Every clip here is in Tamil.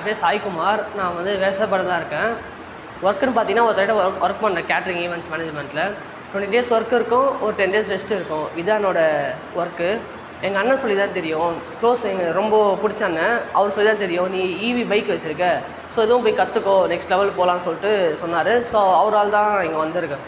என் பேர் சாய்குமார். நான் வந்து வேசப்பட தான் இருக்கேன். ஒர்க்குன்னு பார்த்தீங்கன்னா ஒரு ஒர்க் பண்ணுறேன் கேட்ரிங் ஈவெண்ட்ஸ் மேனேஜ்மெண்ட்டில். 20 டேஸ் ஒர்க் இருக்கும், ஒரு 10 டேஸ் ரெஸ்ட் இருக்கும். இதுதான் என்னோடய ஒர்க்கு. எங்கள் அண்ணன் சொல்லி தான் தெரியும், க்ளோஸ் எங்கள் ரொம்ப பிடிச்ச அண்ணன். அவர் சொல்லி தான் தெரியும், நீ ஈவி பைக் வச்சுருக்க, ஸோ எதுவும் போய் கற்றுக்கோ, நெக்ஸ்ட் லெவல் போகலான்னு சொல்லிட்டு சொன்னார். ஸோ அவரால் தான் இங்கே வந்திருக்கேன்.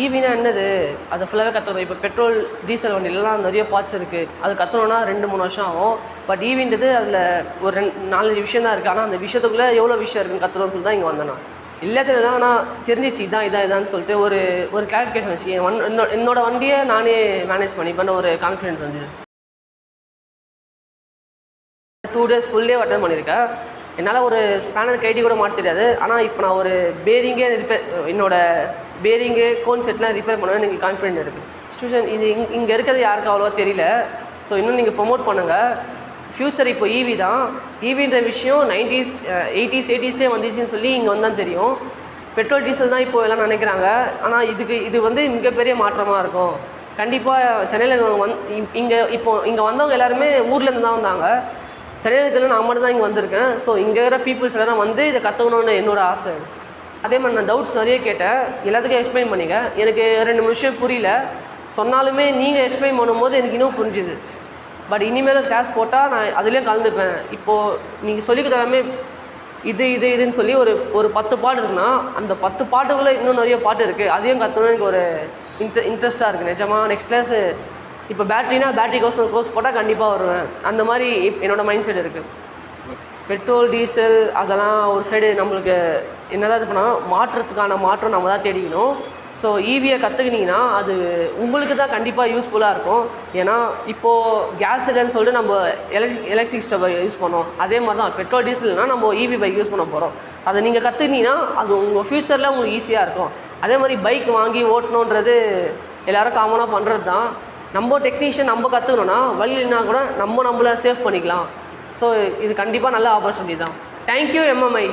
ஈவினா என்னது, அதை ஃபுல்லாகவே கற்றுக்கணும். இப்போ பெட்ரோல் டீசல் வண்டியிலலாம் நிறைய பார்ட்ஸ் இருக்குது, அது கற்றுக்கணுன்னா 2-3 வருஷம் ஆகும். பட் ஈவின்றது அதில் ஒரு 4-5 விஷயம் தான் இருக்குது. ஆனால் அந்த விஷயத்துக்குள்ளே எவ்வளோ விஷயம் இருக்குன்னு கற்றுக்கணும்னு சொல்லி தான் இங்கே வந்தேன் நான். எல்லாத்துலாம் ஆனால் தெரிஞ்சிச்சு இதான்னு சொல்லிட்டு ஒரு கிளாரிஃபிகேஷன் வச்சு என்னோடய வண்டியை நானே மேனேஜ் பண்ணிப்பேன்னு ஒரு கான்ஃபிடென்ட் வந்தது. 2 டேஸ் ஃபுல்லே அட்டன் பண்ணியிருக்கேன். என்னால் ஒரு ஸ்பேனர் கைட்டி கூட மாட்ட தெரியாது. ஆனால் இப்போ நான் ஒரு பேரிங்கே என்னோடய பேரிங்கு கோன் செட்லாம் ரிப்பேர் பண்ணுவேன் எனக்கு கான்ஃபிடென்ட் இருக்குது. சிச்சுவேஷன் இது இங்கே இருக்கிறது யாருக்கு அவ்வளோவா தெரியல. ஸோ இன்னும் நீங்கள் ப்ரொமோட் பண்ணுங்கள். ஃப்யூச்சர் இப்போ ஈவி தான். ஈவின்ற விஷயம் 90s 80s வந்துச்சுன்னு சொல்லி இங்கே வந்தால் தெரியும். பெட்ரோல் டீசல் தான் இப்போ எல்லாம் நினைக்கிறாங்க. ஆனால் இது வந்து மிகப்பெரிய மாற்றமாக இருக்கும். கண்டிப்பாக சென்னையில் இங்கே வந்தவங்க எல்லாருமே ஊர்லேருந்து தான் வந்தாங்க. சென்னையில் இருக்கிறது நான் மட்டும் தான் இங்கே வந்திருக்கேன். ஸோ இங்கே இருக்கிற பீப்புள்ஸ் எல்லாம் வந்து இதை கற்றுக்கணுன்னு என்னோடய ஆசை. அதே மாதிரி நான் டவுட்ஸ் நிறைய கேட்டேன், எல்லாத்துக்கும் எக்ஸ்பிளைன் பண்ணிங்க. எனக்கு 2 விஷயம் புரியல, சொன்னாலுமே நீங்கள் எக்ஸ்பிளைன் பண்ணும்போது எனக்கு இன்னும் புரிஞ்சுது. பட் இனிமேல் கிளாஸ் போட்டால் நான் அதுலேயும் கலந்துப்பேன். இப்போது நீங்கள் சொல்லி கொடுத்தாலுமே இதுன்னு சொல்லி ஒரு 10 பாட்டு இருக்குன்னா அந்த 10 பாட்டுக்குள்ளே இன்னும் நிறைய பாட்டு இருக்குது, அதையும் கற்றுக்கணும் எனக்கு ஒரு இன்ட்ரெஸ்ட்டாக இருக்குது நிஜமாக. நெக்ஸ்ட் கிளாஸு இப்போ பேட்டரி கோர்ஸ் போட்டால் கண்டிப்பாக வருவேன். அந்த மாதிரி என்னோடய மைண்ட் செட் இருக்குது. பெட்ரோல் டீசல் அதெல்லாம் ஒரு சைடு நம்மளுக்கு என்னதான் இது பண்ணாலும் மாற்றத்துக்கான மாற்றம் நம்ம தான் தேடிக்கணும். ஸோ ஈவியை கற்றுக்கினீங்கன்னா அது உங்களுக்கு தான் கண்டிப்பாக யூஸ்ஃபுல்லாக இருக்கும். ஏன்னா இப்போது கேஸ் இல்லைன்னு சொல்லிட்டு நம்ம எலக்ட்ரிக் ஸ்டவ் யூஸ் பண்ணோம். அதே மாதிரி தான் பெட்ரோல் டீசல்னால் நம்ம ஈவி பைக் யூஸ் பண்ண போகிறோம். அதை நீங்கள் கற்றுக்கினீங்கன்னா அது உங்கள் ஃப்யூச்சரில் உங்களுக்கு ஈஸியாக இருக்கும். அதே மாதிரி பைக் வாங்கி ஓட்டணுன்றது எல்லோரும் காமனாக பண்ணுறது தான். நம்ம டெக்னீஷியன் நம்ம கற்றுக்கணுன்னா வழினா கூட நம்மளை சேவ் பண்ணிக்கலாம். ஸோ இது கண்டிப்பாக நல்ல ஆப்பர்ச்சுனிட்டி தான். Thank you MMI.